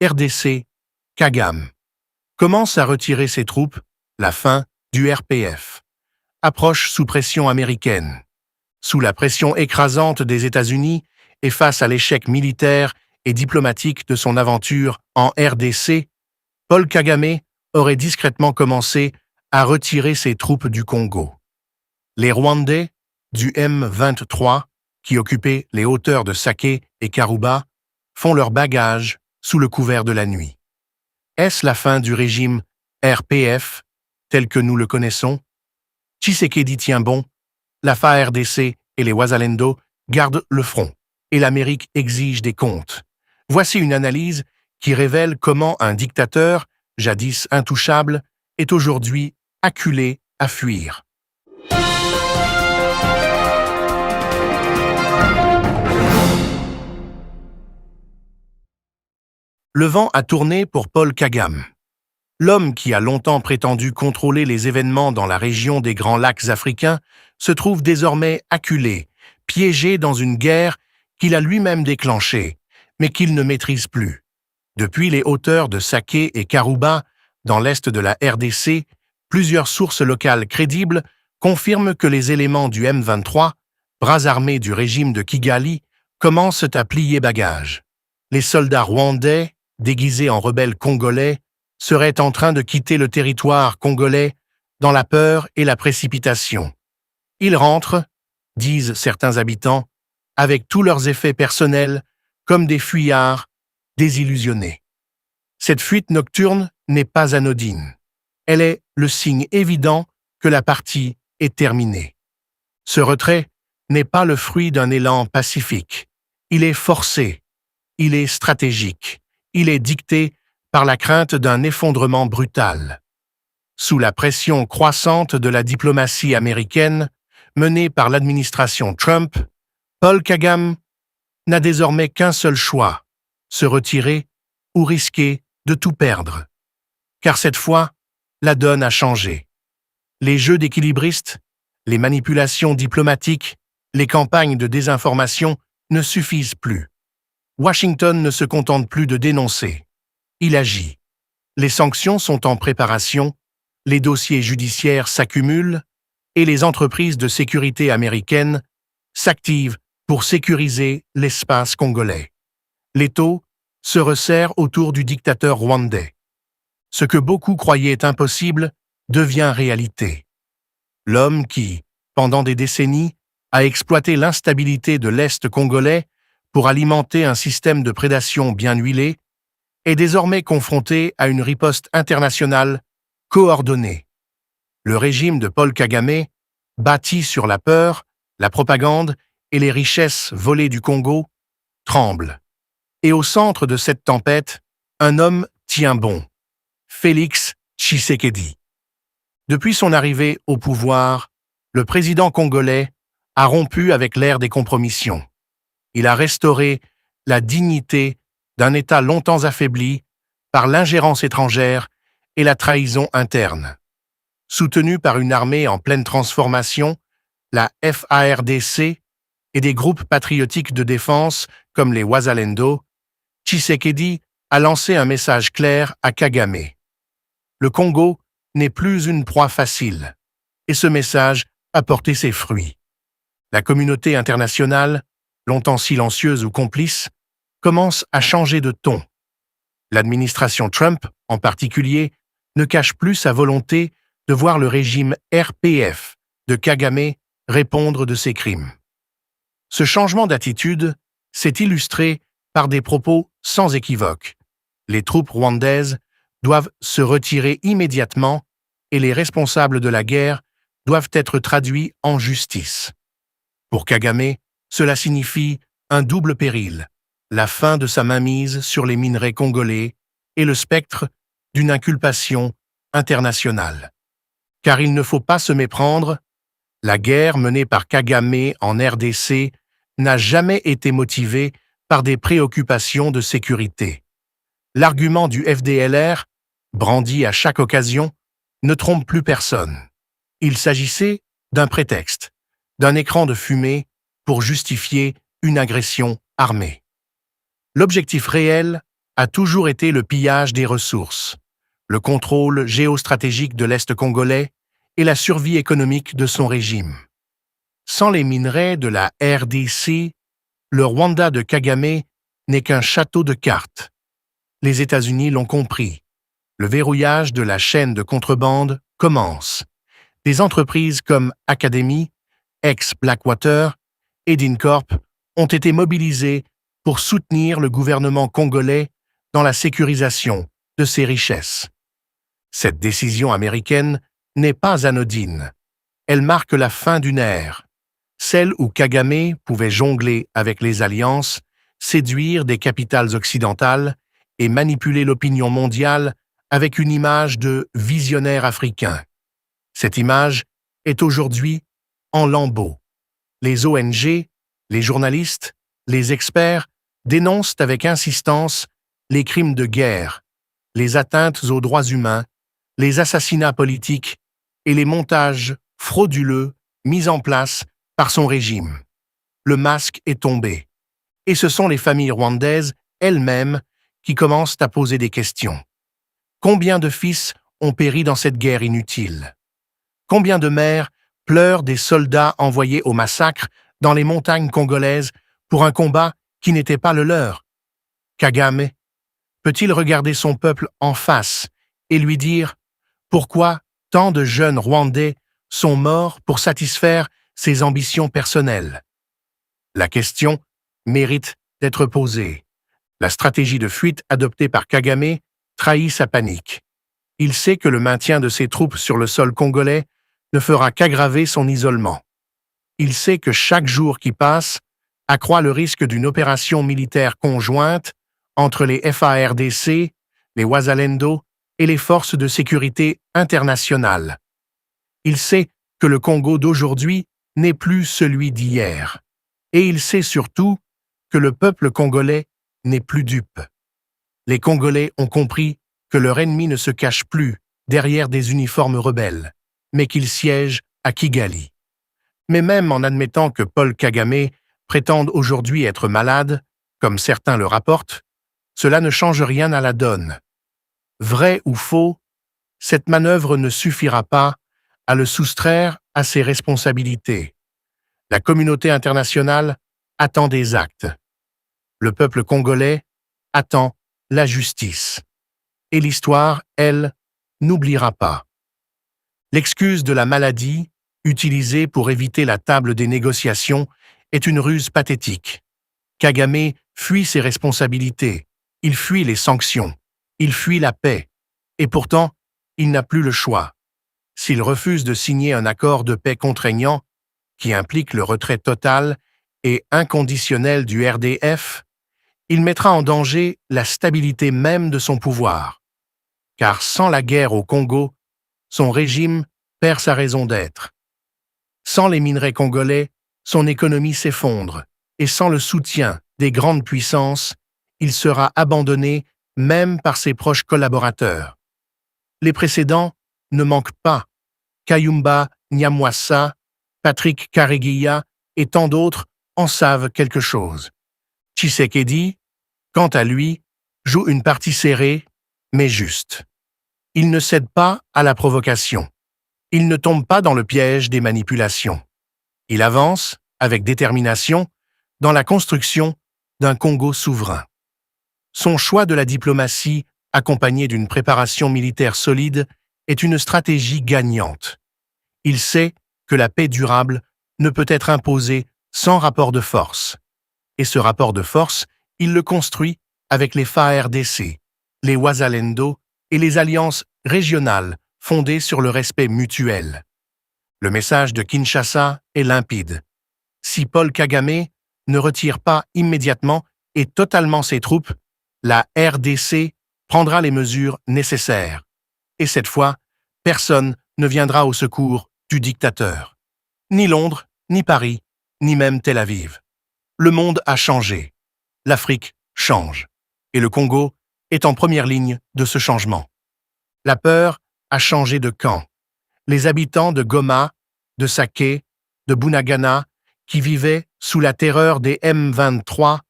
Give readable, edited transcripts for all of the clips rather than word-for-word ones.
RDC, Kagame commence à retirer ses troupes, la fin du RPF. Approche sous pression américaine. Sous la pression écrasante des États-Unis et face à l'échec militaire et diplomatique de son aventure en RDC, Paul Kagame aurait discrètement commencé à retirer ses troupes du Congo. Les Rwandais du M23, qui occupaient les hauteurs de Sake et Karuba, font leur bagage sous le couvert de la nuit. Est-ce la fin du régime RPF, tel que nous le connaissons? Tshisekedi tient bon, la FARDC et les Wazalendo gardent le front, et l'Amérique exige des comptes. Voici une analyse qui révèle comment un dictateur, jadis intouchable, est aujourd'hui acculé à fuir. Le vent a tourné pour Paul Kagame. L'homme qui a longtemps prétendu contrôler les événements dans la région des Grands Lacs africains se trouve désormais acculé, piégé dans une guerre qu'il a lui-même déclenchée, mais qu'il ne maîtrise plus. Depuis les hauteurs de Sake et Karuba, dans l'est de la RDC, plusieurs sources locales crédibles confirment que les éléments du M23, bras armés du régime de Kigali, commencent à plier bagages. Les soldats rwandais, déguisés en rebelles congolais, seraient en train de quitter le territoire congolais dans la peur et la précipitation. Ils rentrent, disent certains habitants, avec tous leurs effets personnels, comme des fuyards désillusionnés. Cette fuite nocturne n'est pas anodine. Elle est le signe évident que la partie est terminée. Ce retrait n'est pas le fruit d'un élan pacifique. Il est forcé, il est stratégique, il est dicté par la crainte d'un effondrement brutal. Sous la pression croissante de la diplomatie américaine, menée par l'administration Trump, Paul Kagame n'a désormais qu'un seul choix, se retirer ou risquer de tout perdre. Car cette fois, la donne a changé. Les jeux d'équilibristes, les manipulations diplomatiques, les campagnes de désinformation ne suffisent plus. Washington ne se contente plus de dénoncer. Il agit. Les sanctions sont en préparation, les dossiers judiciaires s'accumulent et les entreprises de sécurité américaines s'activent pour sécuriser l'espace congolais. L'étau se resserre autour du dictateur rwandais. Ce que beaucoup croyaient impossible devient réalité. L'homme qui, pendant des décennies, a exploité l'instabilité de l'Est congolais pour alimenter un système de prédation bien huilé, est désormais confronté à une riposte internationale coordonnée. Le régime de Paul Kagame, bâti sur la peur, la propagande et les richesses volées du Congo, tremble. Et au centre de cette tempête, un homme tient bon, Félix Tshisekedi. Depuis son arrivée au pouvoir, le président congolais a rompu avec l'ère des compromissions. Il a restauré la dignité d'un État longtemps affaibli par l'ingérence étrangère et la trahison interne. Soutenu par une armée en pleine transformation, la FARDC et des groupes patriotiques de défense comme les Wazalendo, Tshisekedi a lancé un message clair à Kagame. Le Congo n'est plus une proie facile, et ce message a porté ses fruits. La communauté internationale, longtemps silencieuse ou complice, commence à changer de ton. L'administration Trump, en particulier, ne cache plus sa volonté de voir le régime RPF de Kagame répondre de ses crimes. Ce changement d'attitude s'est illustré par des propos sans équivoque. Les troupes rwandaises doivent se retirer immédiatement et les responsables de la guerre doivent être traduits en justice. Pour Kagame, cela signifie un double péril, la fin de sa mainmise sur les minerais congolais et le spectre d'une inculpation internationale. Car il ne faut pas se méprendre, la guerre menée par Kagame en RDC n'a jamais été motivée par des préoccupations de sécurité. L'argument du FDLR, brandi à chaque occasion, ne trompe plus personne. Il s'agissait d'un prétexte, d'un écran de fumée pour justifier une agression armée. L'objectif réel a toujours été le pillage des ressources, le contrôle géostratégique de l'Est congolais et la survie économique de son régime. Sans les minerais de la RDC, le Rwanda de Kagame n'est qu'un château de cartes. Les États-Unis l'ont compris. Le verrouillage de la chaîne de contrebande commence. Des entreprises comme Academy, ex-Blackwater et DynCorp ont été mobilisées pour soutenir le gouvernement congolais dans la sécurisation de ses richesses. Cette décision américaine n'est pas anodine. Elle marque la fin d'une ère, celle où Kagame pouvait jongler avec les alliances, séduire des capitales occidentales et manipuler l'opinion mondiale avec une image de visionnaire africain. Cette image est aujourd'hui en lambeaux. Les ONG, les journalistes, les experts dénoncent avec insistance les crimes de guerre, les atteintes aux droits humains, les assassinats politiques et les montages frauduleux mis en place par son régime. Le masque est tombé. Et ce sont les familles rwandaises elles-mêmes qui commencent à poser des questions. Combien de fils ont péri dans cette guerre inutile? Combien de mères pleurent des soldats envoyés au massacre dans les montagnes congolaises pour un combat qui n'était pas le leur? Kagame peut-il regarder son peuple en face et lui dire pourquoi tant de jeunes Rwandais sont morts pour satisfaire ses ambitions personnelles? La question mérite d'être posée. La stratégie de fuite adoptée par Kagame trahit sa panique. Il sait que le maintien de ses troupes sur le sol congolais ne fera qu'aggraver son isolement. Il sait que chaque jour qui passe accroît le risque d'une opération militaire conjointe entre les FARDC, les Wazalendo et les forces de sécurité internationales. Il sait que le Congo d'aujourd'hui n'est plus celui d'hier. Et il sait surtout que le peuple congolais n'est plus dupe. Les Congolais ont compris que leur ennemi ne se cache plus derrière des uniformes rebelles, mais qu'il siège à Kigali. Mais même en admettant que Paul Kagame prétende aujourd'hui être malade, comme certains le rapportent, cela ne change rien à la donne. Vrai ou faux, cette manœuvre ne suffira pas à le soustraire à ses responsabilités. La communauté internationale attend des actes. Le peuple congolais attend la justice. Et l'histoire, elle, n'oubliera pas. L'excuse de la maladie, utilisée pour éviter la table des négociations, est une ruse pathétique. Kagame fuit ses responsabilités, il fuit les sanctions, il fuit la paix. Et pourtant, il n'a plus le choix. S'il refuse de signer un accord de paix contraignant, qui implique le retrait total et inconditionnel du RDF, il mettra en danger la stabilité même de son pouvoir. Car sans la guerre au Congo, son régime perd sa raison d'être. Sans les minerais congolais, son économie s'effondre, et sans le soutien des grandes puissances, il sera abandonné même par ses proches collaborateurs. Les précédents ne manquent pas. Kayumba Nyamwasa, Patrick Karegeya et tant d'autres en savent quelque chose. Tshisekedi, quant à lui, joue une partie serrée, mais juste. Il ne cède pas à la provocation. Il ne tombe pas dans le piège des manipulations. Il avance, avec détermination, dans la construction d'un Congo souverain. Son choix de la diplomatie, accompagné d'une préparation militaire solide, est une stratégie gagnante. Il sait que la paix durable ne peut être imposée sans rapport de force. Et ce rapport de force, il le construit avec les FARDC, les Wazalendo et les alliances régionales fondées sur le respect mutuel. Le message de Kinshasa est limpide. Si Paul Kagame ne retire pas immédiatement et totalement ses troupes, la RDC prendra les mesures nécessaires. Et cette fois, personne ne viendra au secours du dictateur. Ni Londres, ni Paris, ni même Tel Aviv. Le monde a changé. L'Afrique change. Et le Congo est en première ligne de ce changement. La peur a changé de camp. Les habitants de Goma, de Sake, de Bunagana, qui vivaient sous la terreur des M23,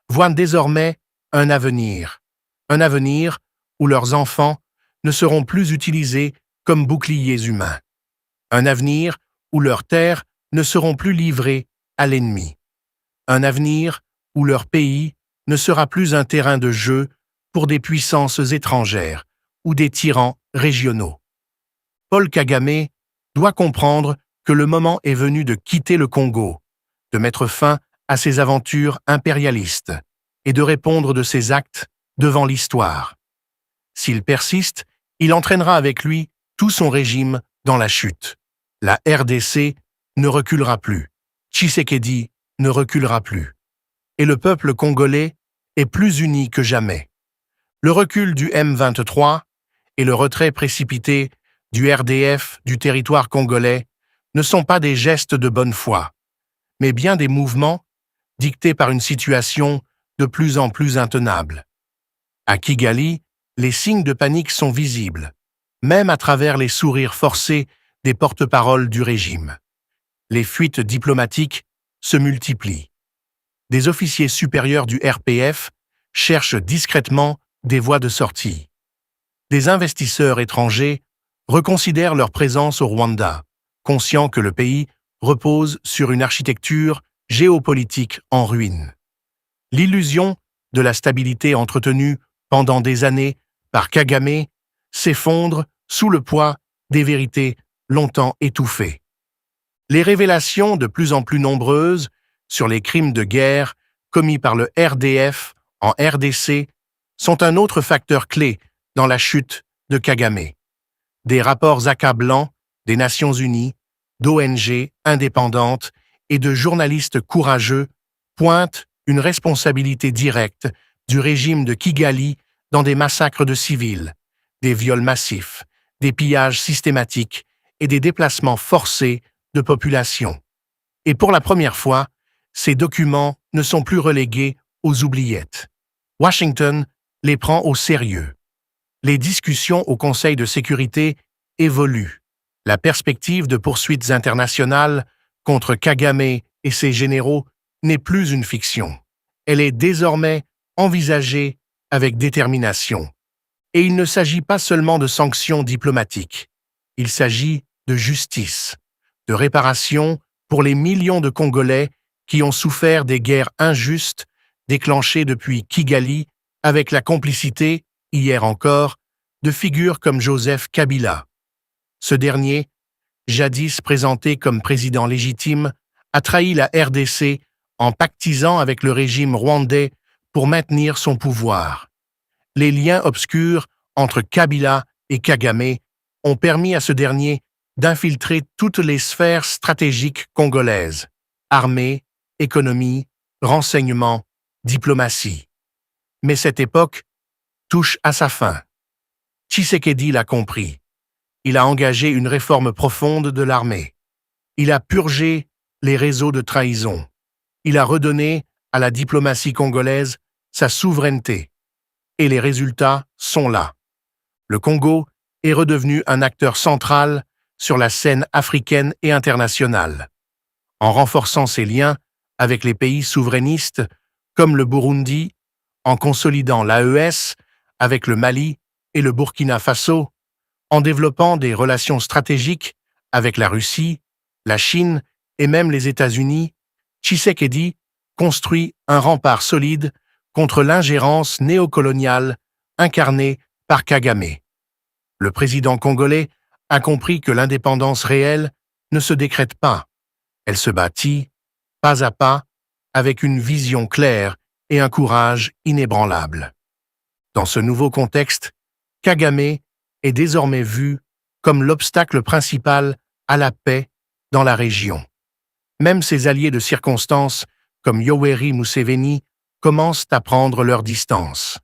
voient désormais un avenir. un avenir où leurs enfants ne seront plus utilisés comme boucliers humains, un avenir où leurs terres ne seront plus livrées à l'ennemi, un avenir où leur pays ne sera plus un terrain de jeu pour des puissances étrangères ou des tyrans régionaux. Paul Kagame doit comprendre que le moment est venu de quitter le Congo, de mettre fin à ses aventures impérialistes et de répondre de ses actes devant l'histoire. S'il persiste, il entraînera avec lui tout son régime dans la chute. La RDC ne reculera plus. Tshisekedi ne reculera plus. Et le peuple congolais est plus uni que jamais. Le recul du M23 et le retrait précipité du RDF du territoire congolais ne sont pas des gestes de bonne foi, mais bien des mouvements dictés par une situation de plus en plus intenable. À Kigali, les signes de panique sont visibles, même à travers les sourires forcés des porte-paroles du régime. Les fuites diplomatiques se multiplient. Des officiers supérieurs du RPF cherchent discrètement des voies de sortie. Des investisseurs étrangers reconsidèrent leur présence au Rwanda, conscients que le pays repose sur une architecture géopolitique en ruine. L'illusion de la stabilité entretenue pendant des années par Kagame s'effondre sous le poids des vérités longtemps étouffées. Les révélations de plus en plus nombreuses sur les crimes de guerre commis par le RDF en RDC sont un autre facteur clé dans la chute de Kagame. Des rapports accablants des Nations Unies, d'ONG indépendantes et de journalistes courageux pointent une responsabilité directe du régime de Kigali dans des massacres de civils, des viols massifs, des pillages systématiques et des déplacements forcés de population. Et pour la première fois, ces documents ne sont plus relégués aux oubliettes. Washington les prend au sérieux. Les discussions au Conseil de sécurité évoluent. La perspective de poursuites internationales contre Kagame et ses généraux n'est plus une fiction. Elle est désormais envisagée avec détermination. Et il ne s'agit pas seulement de sanctions diplomatiques. Il s'agit de justice, de réparation pour les millions de Congolais qui ont souffert des guerres injustes déclenchées depuis Kigali avec la complicité, hier encore, de figures comme Joseph Kabila. Ce dernier, jadis présenté comme président légitime, a trahi la RDC en pactisant avec le régime rwandais pour maintenir son pouvoir. Les liens obscurs entre Kabila et Kagame ont permis à ce dernier d'infiltrer toutes les sphères stratégiques congolaises, armée, économie, renseignement, diplomatie. Mais cette époque touche à sa fin. Tshisekedi l'a compris. Il a engagé une réforme profonde de l'armée. Il a purgé les réseaux de trahison. Il a redonné à la diplomatie congolaise sa souveraineté. Et les résultats sont là. Le Congo est redevenu un acteur central sur la scène africaine et internationale. En renforçant ses liens avec les pays souverainistes comme le Burundi, en consolidant l'AES avec le Mali et le Burkina Faso, en développant des relations stratégiques avec la Russie, la Chine et même les États-Unis, Tshisekedi construit un rempart solide contre l'ingérence néocoloniale incarnée par Kagame. Le président congolais a compris que l'indépendance réelle ne se décrète pas. Elle se bâtit, pas à pas, avec une vision claire et un courage inébranlable. Dans ce nouveau contexte, Kagame est désormais vu comme l'obstacle principal à la paix dans la région. Même ses alliés de circonstance, comme Yoweri Museveni, commencent à prendre leur distance.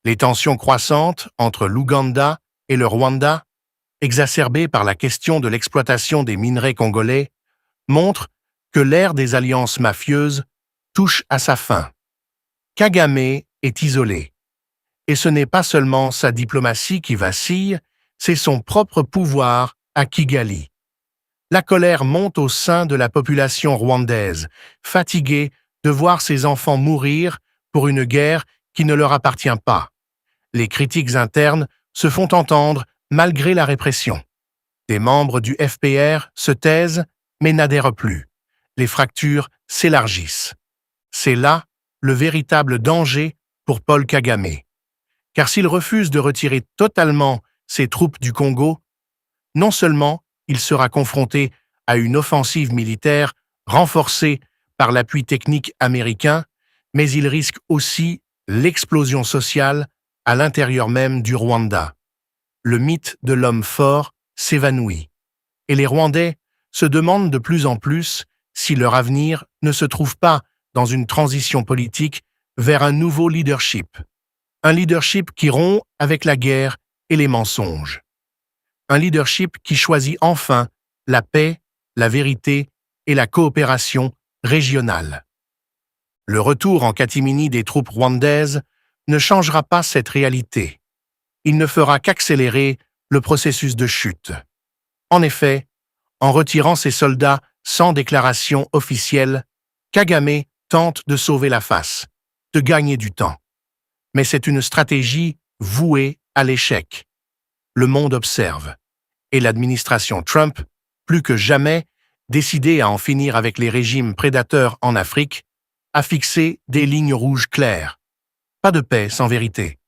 Les tensions croissantes entre l'Ouganda et le Rwanda, exacerbées par la question de l'exploitation des minerais congolais, montrent que l'ère des alliances mafieuses touche à sa fin. Kagame est isolé. Et ce n'est pas seulement sa diplomatie qui vacille, c'est son propre pouvoir à Kigali. La colère monte au sein de la population rwandaise, fatiguée de voir ses enfants mourir pour une guerre qui ne leur appartient pas. Les critiques internes se font entendre malgré la répression. Des membres du FPR se taisent mais n'adhèrent plus. Les fractures s'élargissent. C'est là le véritable danger pour Paul Kagame. Car s'il refuse de retirer totalement ses troupes du Congo, non seulement il sera confronté à une offensive militaire renforcée par l'appui technique américain, mais il risque aussi l'explosion sociale à l'intérieur même du Rwanda. Le mythe de l'homme fort s'évanouit, et les Rwandais se demandent de plus en plus si leur avenir ne se trouve pas dans une transition politique vers un nouveau leadership. Un leadership qui rompt avec la guerre et les mensonges. Un leadership qui choisit enfin la paix, la vérité et la coopération régionale. Le retour en catimini des troupes rwandaises ne changera pas cette réalité. Il ne fera qu'accélérer le processus de chute. En effet, en retirant ses soldats sans déclaration officielle, Kagame tente de sauver la face, de gagner du temps. Mais c'est une stratégie vouée à l'échec. Le monde observe, et l'administration Trump, plus que jamais, décidée à en finir avec les régimes prédateurs en Afrique, a fixé des lignes rouges claires. Pas de paix sans vérité,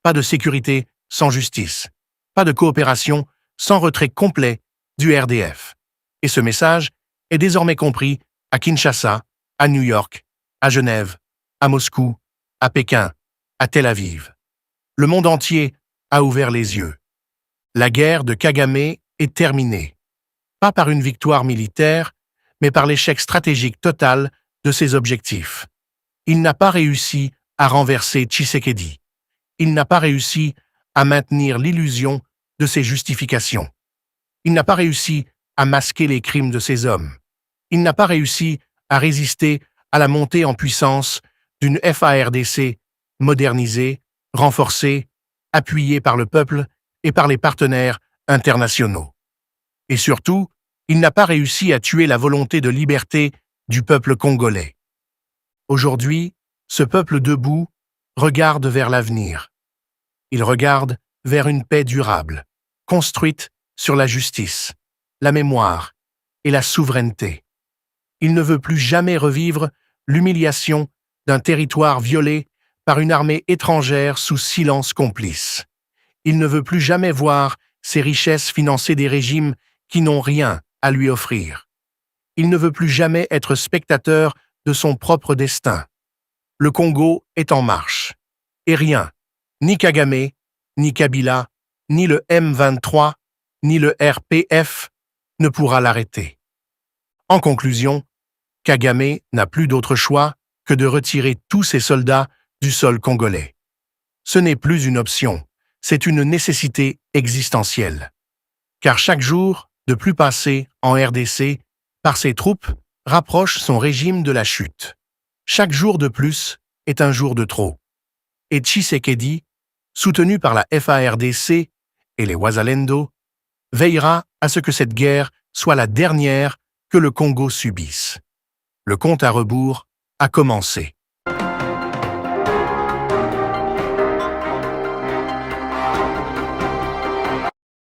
pas de sécurité sans justice, pas de coopération sans retrait complet du RDF. Et ce message est désormais compris à Kinshasa, à New York, à Genève, à Moscou, à Pékin, à Tel Aviv. Le monde entier a ouvert les yeux. La guerre de Kagame est terminée. Pas par une victoire militaire, mais par l'échec stratégique total de ses objectifs. Il n'a pas réussi à renverser Tshisekedi. Il n'a pas réussi à maintenir l'illusion de ses justifications. Il n'a pas réussi à masquer les crimes de ses hommes. Il n'a pas réussi à résister à la montée en puissance d'une FARDC modernisée, renforcée, appuyée par le peuple et par les partenaires internationaux. Et surtout, il n'a pas réussi à tuer la volonté de liberté du peuple congolais. Aujourd'hui, ce peuple debout regarde vers l'avenir. Il regarde vers une paix durable, construite sur la justice, la mémoire et la souveraineté. Il ne veut plus jamais revivre l'humiliation d'un territoire violé par une armée étrangère sous silence complice. Il ne veut plus jamais voir ses richesses financer des régimes qui n'ont rien à lui offrir. Il ne veut plus jamais être spectateur de son propre destin. Le Congo est en marche. Et rien, ni Kagame, ni Kabila, ni le M23, ni le RPF ne pourra l'arrêter. En conclusion, Kagame n'a plus d'autre choix que de retirer tous ses soldats du sol congolais. Ce n'est plus une option, c'est une nécessité existentielle. Car chaque jour, de plus passé en RDC, par ses troupes, rapproche son régime de la chute. Chaque jour de plus est un jour de trop. Et Tshisekedi, soutenu par la FARDC et les Wazalendo, veillera à ce que cette guerre soit la dernière que le Congo subisse. Le compte à rebours a commencé.